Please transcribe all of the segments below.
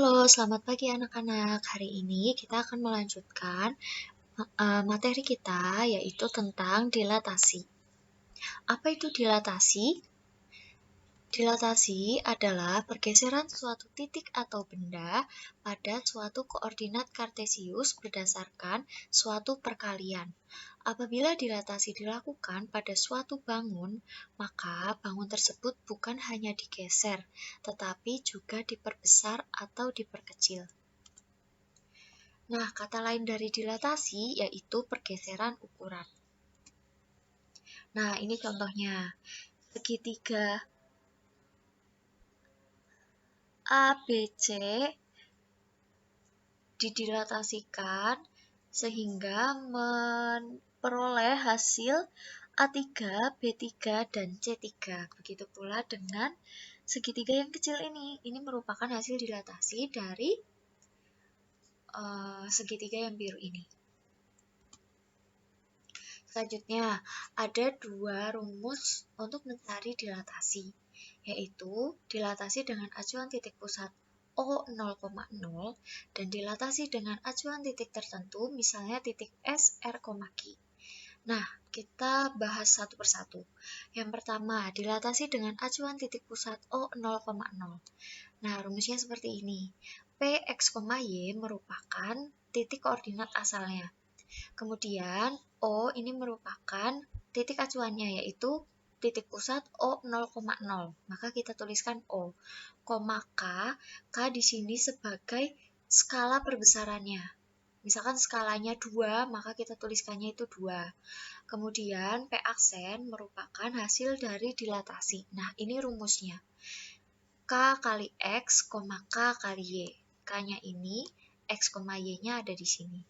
Halo, selamat pagi anak-anak. Hari ini kita akan melanjutkan materi kita, yaitu tentang dilatasi. Apa itu dilatasi? Dilatasi adalah pergeseran suatu titik atau benda pada suatu koordinat kartesius berdasarkan suatu perkalian. Apabila dilatasi dilakukan pada suatu bangun, maka bangun tersebut bukan hanya digeser, tetapi juga diperbesar atau diperkecil. Nah, kata lain dari dilatasi yaitu pergeseran ukuran. Nah, ini contohnya. Segitiga ABC didilatasikan sehingga memperoleh hasil A3, B3, dan C3. Begitu pula dengan segitiga yang kecil ini. Ini merupakan hasil dilatasi dari segitiga yang biru ini. Selanjutnya, ada dua rumus untuk mencari dilatasi, yaitu dilatasi dengan acuan titik pusat O 0,0 dan dilatasi dengan acuan titik tertentu, misalnya titik S, R, Q. Nah, kita bahas satu persatu. Yang pertama, dilatasi dengan acuan titik pusat O 0,0. Nah, rumusnya seperti ini. P, X, Y merupakan titik koordinat asalnya. Kemudian O ini merupakan titik acuannya, yaitu titik pusat O 0,0. Maka kita tuliskan O, K di sini sebagai skala perbesarannya. Misalkan skalanya 2, maka kita tuliskannya itu 2. Kemudian P aksen merupakan hasil dari dilatasi. Nah, ini rumusnya. K kali X, K kali Y. K-nya ini, X, Y-nya ada di sini.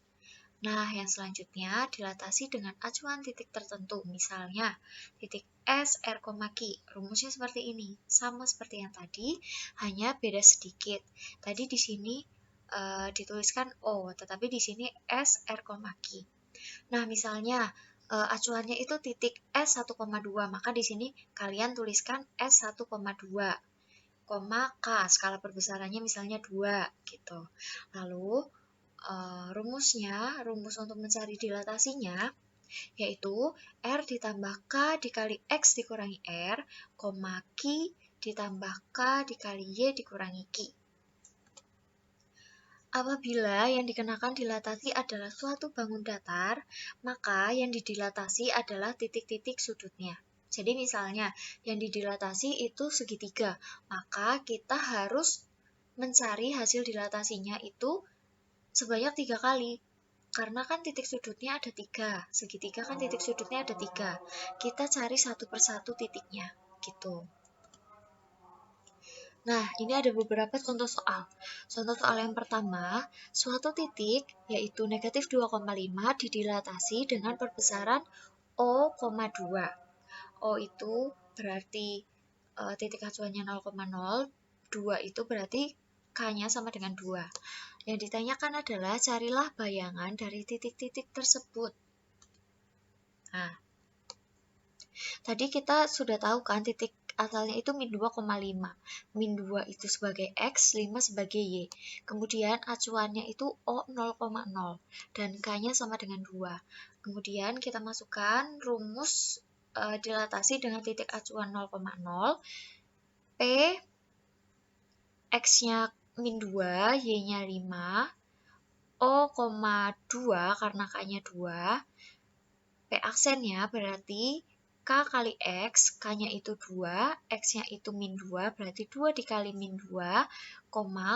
Nah, yang selanjutnya dilatasi dengan acuan titik tertentu, misalnya titik S, R, Q. Rumusnya seperti ini, sama seperti yang tadi, hanya beda sedikit. Tadi di sini dituliskan O, tetapi di sini S, R, Q. Nah, misalnya acuannya itu titik S 1,2, maka di sini kalian tuliskan S 1,2, K, skala perbesarannya misalnya 2, gitu. Lalu, rumus untuk mencari dilatasinya, yaitu R ditambah K dikali X dikurangi R, Q ditambah K dikali Y dikurangi Q. Apabila yang dikenakan dilatasi adalah suatu bangun datar, maka yang didilatasi adalah titik-titik sudutnya. Jadi misalnya yang didilatasi itu segitiga, maka kita harus mencari hasil dilatasinya itu sebanyak 3 kali. Karena kan titik sudutnya ada 3, segitiga kan titik sudutnya ada 3. Kita cari satu persatu titiknya, gitu. Nah, ini ada beberapa contoh soal. Contoh soal yang pertama, suatu titik, yaitu negatif 2,5 didilatasi dengan perbesaran O,2. O itu berarti titik acuannya 0,0, 2 itu berarti K-nya sama dengan 2. Yang ditanyakan adalah carilah bayangan dari titik-titik tersebut. Nah, tadi kita sudah tahu kan titik asalnya itu min 2,5. Min 2 itu sebagai X, 5 sebagai Y. Kemudian acuannya itu O 0,0 dan K-nya sama dengan 2. Kemudian kita masukkan rumus dilatasi dengan titik acuan 0,0. P X-nya min 2, Y-nya 5. O,2 karena K-nya 2. P aksennya berarti K kali X, K-nya itu 2, X-nya itu min 2, berarti 2 dikali min 2,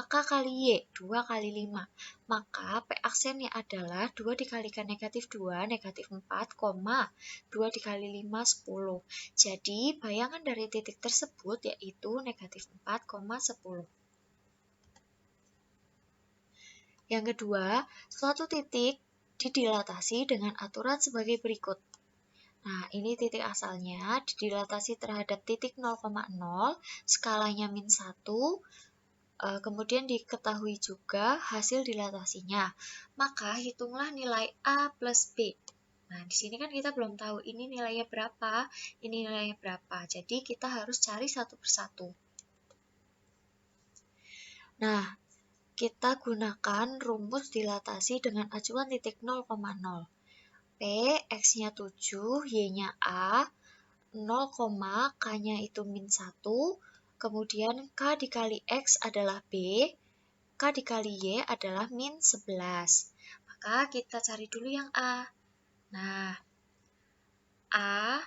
K kali Y, 2 kali 5. Maka P aksennya adalah 2 dikalikan negatif 2, negatif 4, 2 dikali 5, 10. Jadi, bayangan dari titik tersebut yaitu negatif 4, 10. Yang kedua, suatu titik didilatasi dengan aturan sebagai berikut. Nah, ini titik asalnya didilatasi terhadap titik 0,0, skalanya min 1, kemudian diketahui juga hasil dilatasinya. Maka hitunglah nilai A plus B. Nah, di sini kan kita belum tahu ini nilainya berapa, ini nilainya berapa. Jadi, kita harus cari satu persatu. Nah, kita gunakan rumus dilatasi dengan acuan titik 0,0. P, X-nya 7, Y-nya A, 0, K-nya itu min 1, kemudian K dikali X adalah B, K dikali Y adalah min 11. Maka kita cari dulu yang A. Nah, A,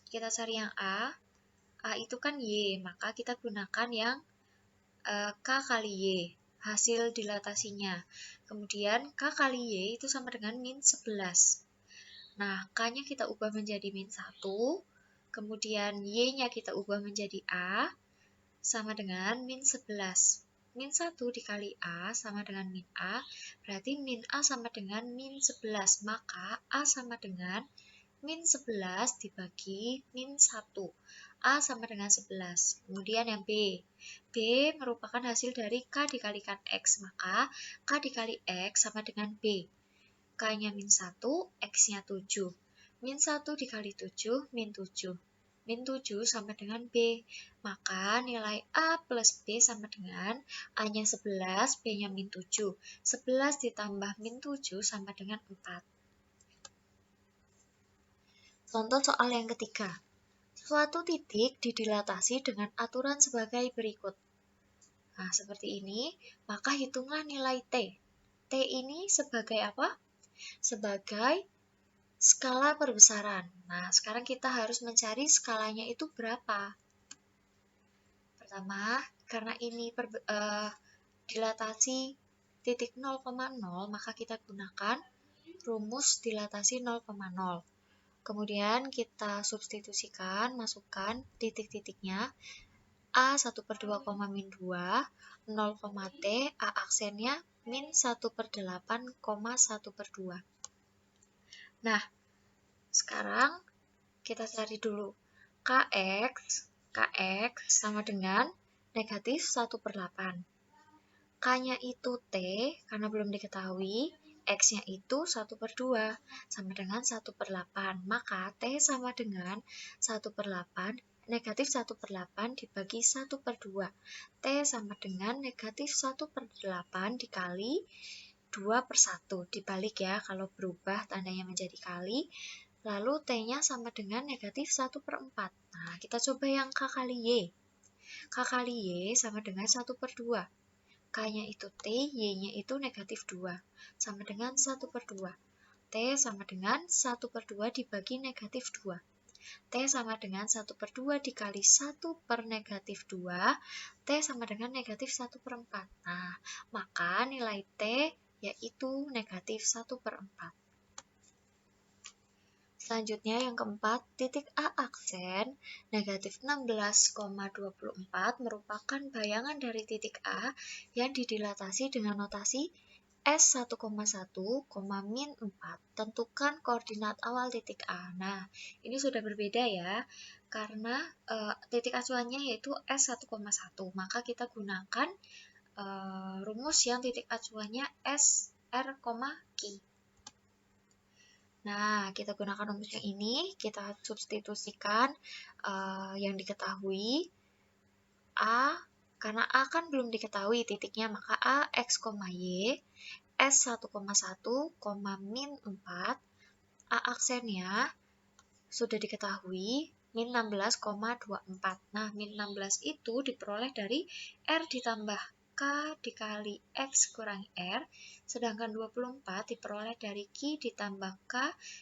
kita cari yang A itu kan Y, maka kita gunakan yang K kali Y, hasil dilatasinya. Kemudian K kali Y itu sama dengan min 11. Nah, K-nya kita ubah menjadi min 1, kemudian Y-nya kita ubah menjadi A, sama dengan min 11. Min 1 dikali A sama dengan min A, berarti min A sama dengan min 11. Maka A sama dengan min 11 dibagi min 1. A sama dengan 11. Kemudian yang B. B merupakan hasil dari K dikalikan X. Maka K dikali X sama dengan B. K-nya min 1, X-nya 7. Min 1 dikali 7, min 7. Min 7 sama dengan B. Maka nilai A plus B sama dengan A-nya 11, B-nya min 7. 11 ditambah min 7 sama dengan 4. Contoh soal yang ketiga. Suatu titik didilatasi dengan aturan sebagai berikut. Nah, seperti ini, maka hitunglah nilai T. T ini sebagai apa? Sebagai skala perbesaran. Nah, sekarang kita harus mencari skalanya itu berapa. Pertama, karena ini dilatasi titik 0,0, maka kita gunakan rumus dilatasi 0,0. Kemudian kita substitusikan, masukkan titik-titiknya. A 1/2, min 2, 0, T, A aksennya min 1/8, 1/2. Nah, sekarang kita cari dulu. Kx sama dengan negatif 1/8. K-nya itu T, karena belum diketahui, X-nya itu 1/2, sama dengan 1/8. Maka T sama dengan 1/8, negatif 1/8 dibagi 1/2. T sama dengan negatif 1/8 dikali 2/1. Dibalik ya, kalau berubah tandanya menjadi kali. Lalu T-nya sama dengan negatif 1/4. Nah, kita coba yang K kali Y. K kali Y sama dengan 1/2. K-nya itu T, Y-nya itu negatif 2. Sama dengan 1/2. T sama dengan 1/2 dibagi negatif 2. T sama dengan 1/2 dikali 1/-2. T sama dengan negatif 1/4. Nah, maka nilai T yaitu negatif 1/4. Selanjutnya yang keempat, titik A aksen negatif 16,24 merupakan bayangan dari titik A yang didilatasi dengan notasi S1,1, min 4. Tentukan koordinat awal titik A. Nah, ini sudah berbeda ya, karena titik acuannya yaitu S1,1. Maka kita gunakan rumus yang titik acuannya SR, Q. Nah, kita gunakan rumus yang ini, kita substitusikan yang diketahui. A, karena A kan belum diketahui titiknya, maka A, X, Y, S1,1, min 4, A aksennya sudah diketahui, min 16,24. Nah, min 16 itu diperoleh dari R ditambah K dikali X kurangi R, sedangkan 24 diperoleh dari Q ditambah K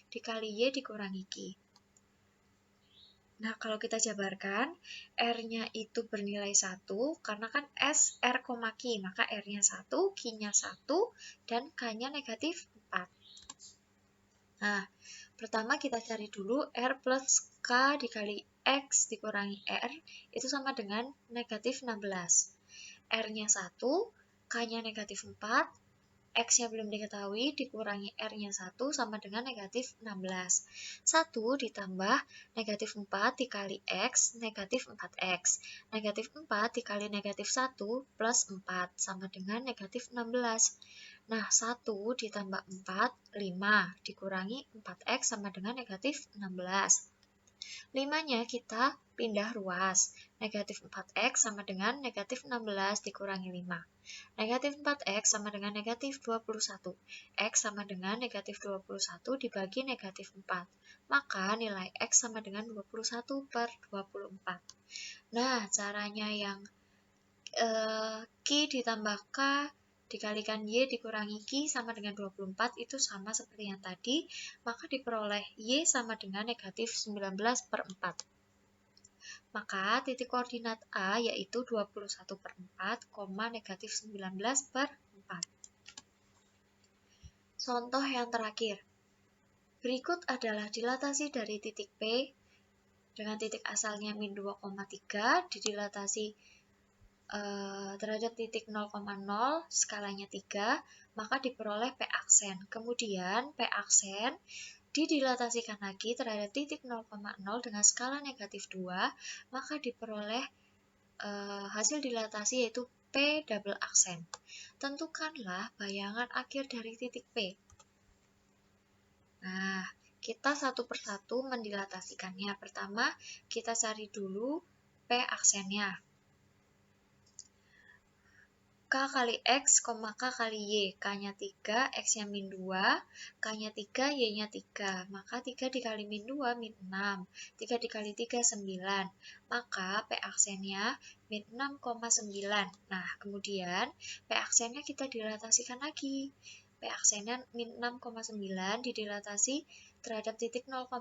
dikali Y dikurangi Q. Nah, kalau kita jabarkan, R-nya itu bernilai 1, karena kan S, R, Q, maka R-nya 1, Q-nya 1, dan K-nya negatif 4. Nah, pertama kita cari dulu R plus K dikali X dikurangi R, itu sama dengan negatif 16. R-nya 1, K-nya negatif 4, X-nya belum diketahui, dikurangi R-nya 1 sama dengan negatif 16. 1 ditambah negatif 4 dikali X, negatif 4X. Negatif 4 dikali negatif 1 plus 4 sama dengan negatif 16. Nah, 1 ditambah 4, 5, dikurangi 4X sama dengan negatif 16. 5-nya kita pindah ruas. Negatif 4x sama dengan negatif 16 dikurangi 5. Negatif 4x sama dengan negatif 21. X sama dengan negatif 21 dibagi negatif 4. Maka nilai X sama dengan 21/24. Nah, caranya yang Q ditambah K dikalikan Y dikurangi Q sama dengan 24 itu sama seperti yang tadi, maka diperoleh Y sama dengan negatif 19/4. Maka titik koordinat A yaitu 21/4, negatif 19/4. Contoh yang terakhir. Berikut adalah dilatasi dari titik P dengan titik asalnya min 2,3 didilatasi terhadap titik 0,0 skalanya 3, maka diperoleh P aksen. Kemudian P aksen didilatasikan lagi terhadap titik 0,0 dengan skala negatif 2, maka diperoleh hasil dilatasi yaitu P double aksen. Tentukanlah bayangan akhir dari titik P. Nah, kita satu persatu mendilatasikannya. Pertama, kita cari dulu P aksennya. K kali X, K kali Y. K-nya 3, X-nya min 2, K-nya 3, Y-nya 3. Maka 3 dikali min 2, min 6. 3 dikali 3, 9. Maka P aksennya min 6,9. Nah, kemudian P aksennya kita dilatasikan lagi. P aksennya min 6,9 didilatasi terhadap titik 0,0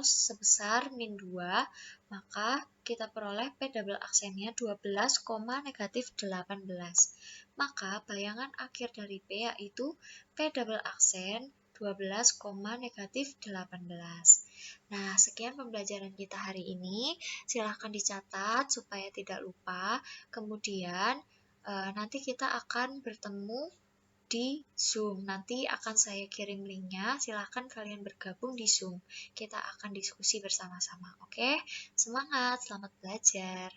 sebesar min 2, maka kita peroleh P double aksennya 12, negatif 18. Maka bayangan akhir dari P yaitu P double aksen 12, negatif 18. Nah, sekian pembelajaran kita hari ini. Silahkan dicatat supaya tidak lupa. Kemudian nanti kita akan bertemu di Zoom. Nanti akan saya kirim linknya. Silahkan kalian bergabung di Zoom. Kita akan diskusi bersama-sama. Oke? Semangat, selamat belajar.